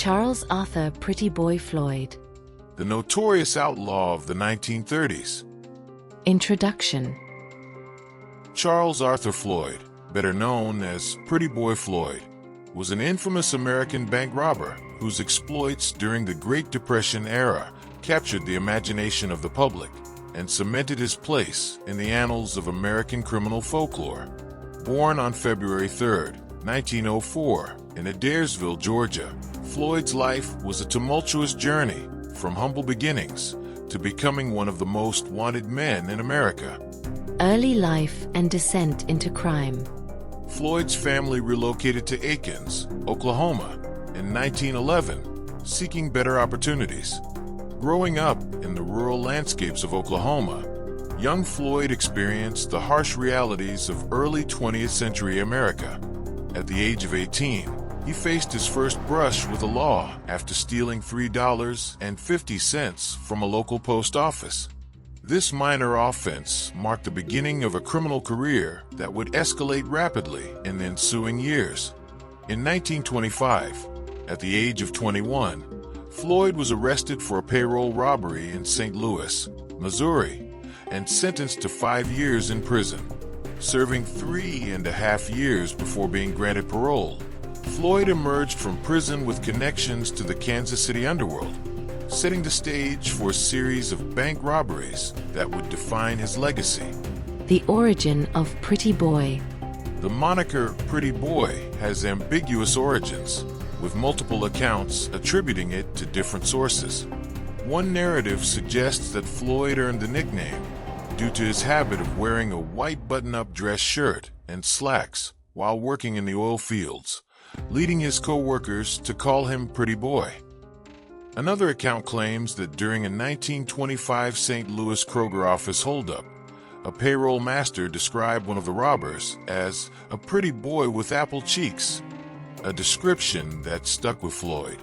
Charles Arthur "Pretty Boy" Floyd. The notorious outlaw of the 1930s. Introduction. Charles Arthur Floyd, better known as Pretty Boy Floyd, was an infamous American bank robber whose exploits during the Great Depression era captured the imagination of the public and cemented his place in the annals of American criminal folklore. Born on February 3, 1904, in Adairsville, Georgia, Floyd's life was a tumultuous journey from humble beginnings to becoming one of the most wanted men in America. Early life and descent into crime. Floyd's family relocated to Athens, Oklahoma, in 1911, seeking better opportunities. Growing up in the rural landscapes of Oklahoma, young Floyd experienced the harsh realities of early 20th century America. At the age of 18, he faced his first brush with the law after stealing $3.50 from a local post office. This minor offense marked the beginning of a criminal career that would escalate rapidly in the ensuing years. In 1925, at the age of 21, Floyd was arrested for a payroll robbery in St. Louis, Missouri, and sentenced to 5 years in prison. Serving 3.5 years before being granted parole, Floyd emerged from prison with connections to the Kansas City underworld, setting the stage for a series of bank robberies that would define his legacy. The origin of Pretty Boy. The moniker Pretty Boy has ambiguous origins, with multiple accounts attributing it to different sources. One narrative suggests that Floyd earned the nickname due to his habit of wearing a white button-up dress shirt and slacks while working in the oil fields, leading his co-workers to call him Pretty Boy. Another account claims that during a 1925 St. Louis Kroger office holdup, a payroll master described one of the robbers as a pretty boy with apple cheeks, a description that stuck with Floyd.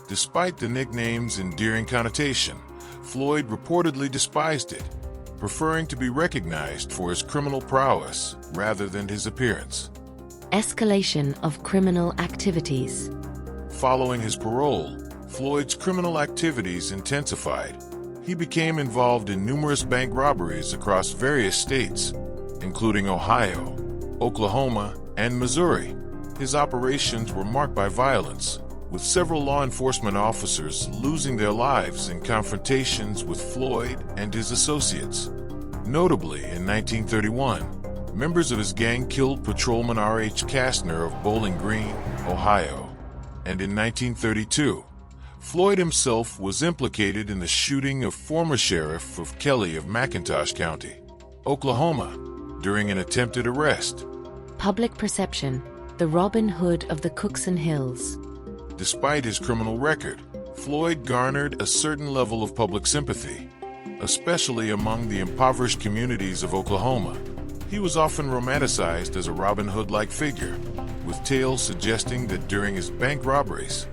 Despite the nickname's endearing connotation, Floyd reportedly despised it, preferring to be recognized for his criminal prowess rather than his appearance. Escalation of criminal activities. Following his parole, Floyd's criminal activities intensified. He became involved in numerous bank robberies across various states, including Ohio, Oklahoma, and Missouri. His operations were marked by violence, with several law enforcement officers losing their lives in confrontations with Floyd and his associates. Notably, in 1931, members of his gang killed Patrolman R.H. Kastner of Bowling Green, Ohio. And in 1932, Floyd himself was implicated in the shooting of former Sheriff of Kelly of McIntosh County, Oklahoma, during an attempted arrest. Public perception. The Robin Hood of the Cookson Hills. Despite his criminal record, Floyd garnered a certain level of public sympathy, especially among the impoverished communities of Oklahoma. He was often romanticized as a Robin Hood-like figure, with tales suggesting that during his bank robberies,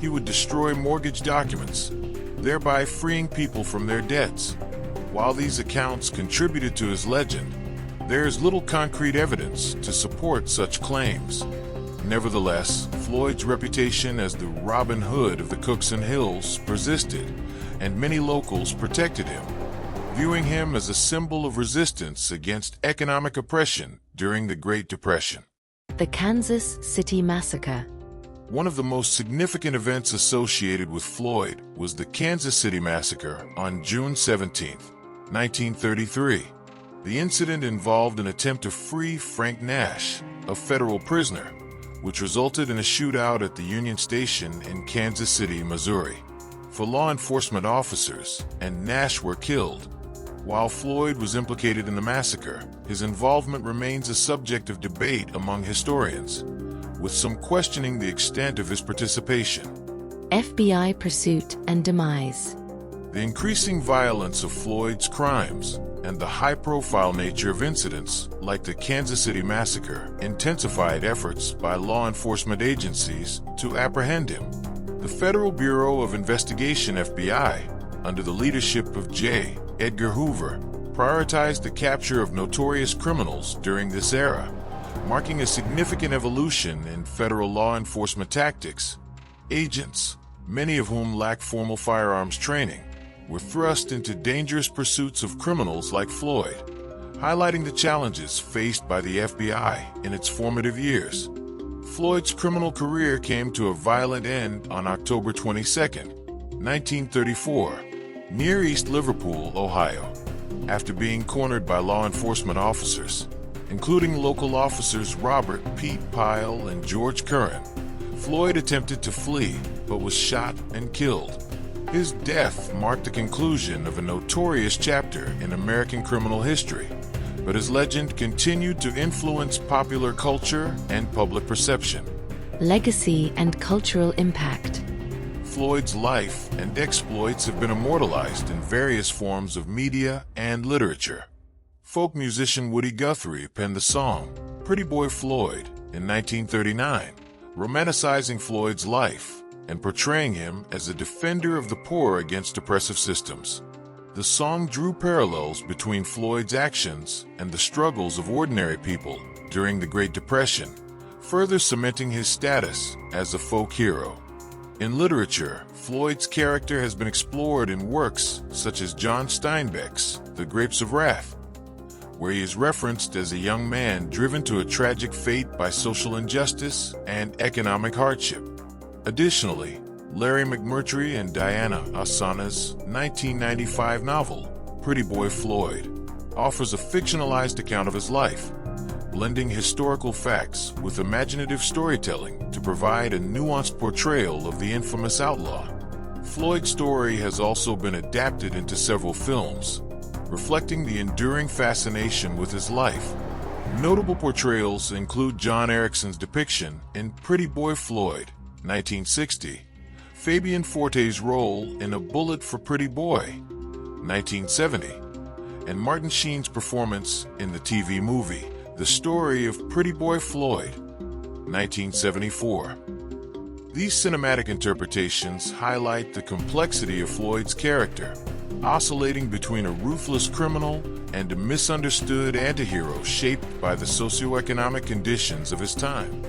he would destroy mortgage documents, thereby freeing people from their debts. While these accounts contributed to his legend, there is little concrete evidence to support such claims. Nevertheless, Floyd's reputation as the Robin Hood of the Cookson Hills persisted, and many locals protected him, viewing him as a symbol of resistance against economic oppression during the Great Depression. The Kansas City Massacre. One of the most significant events associated with Floyd was the Kansas City Massacre on June 17, 1933. The incident involved an attempt to free Frank Nash, a federal prisoner, which resulted in a shootout at the Union Station in Kansas City, Missouri. 4 law enforcement officers and Nash were killed. While Floyd was implicated in the massacre, his involvement remains a subject of debate among historians, with some questioning the extent of his participation. FBI pursuit and demise. The increasing violence of Floyd's crimes and the high-profile nature of incidents like the Kansas City Massacre intensified efforts by law enforcement agencies to apprehend him. The Federal Bureau of Investigation (FBI), under the leadership of J. Edgar Hoover, prioritized the capture of notorious criminals during this era, marking a significant evolution in federal law enforcement tactics. Agents, many of whom lack formal firearms training, were thrust into dangerous pursuits of criminals like Floyd, highlighting the challenges faced by the FBI in its formative years. Floyd's criminal career came to a violent end on October 22, 1934, near East Liverpool, Ohio, after being cornered by law enforcement officers, including local officers Robert Pete Pyle and George Curran. Floyd attempted to flee, but was shot and killed. His death marked the conclusion of a notorious chapter in American criminal history, but his legend continued to influence popular culture and public perception. Legacy and cultural impact. Floyd's life and exploits have been immortalized in various forms of media and literature. Folk musician Woody Guthrie penned the song "Pretty Boy Floyd" in 1939, romanticizing Floyd's life and portraying him as a defender of the poor against oppressive systems. The song drew parallels between Floyd's actions and the struggles of ordinary people during the Great Depression, further cementing his status as a folk hero. In literature, Floyd's character has been explored in works such as John Steinbeck's The Grapes of Wrath, where he is referenced as a young man driven to a tragic fate by social injustice and economic hardship. Additionally, Larry McMurtry and Diana Ossana's 1995 novel, Pretty Boy Floyd, offers a fictionalized account of his life, blending historical facts with imaginative storytelling to provide a nuanced portrayal of the infamous outlaw. Floyd's story has also been adapted into several films, reflecting the enduring fascination with his life. Notable portrayals include John Erickson's depiction in Pretty Boy Floyd, 1960, Fabian Forte's role in A Bullet for Pretty Boy, 1970, and Martin Sheen's performance in the TV movie The Story of Pretty Boy Floyd, 1974. These cinematic interpretations highlight the complexity of Floyd's character, oscillating between a ruthless criminal and a misunderstood antihero shaped by the socioeconomic conditions of his time.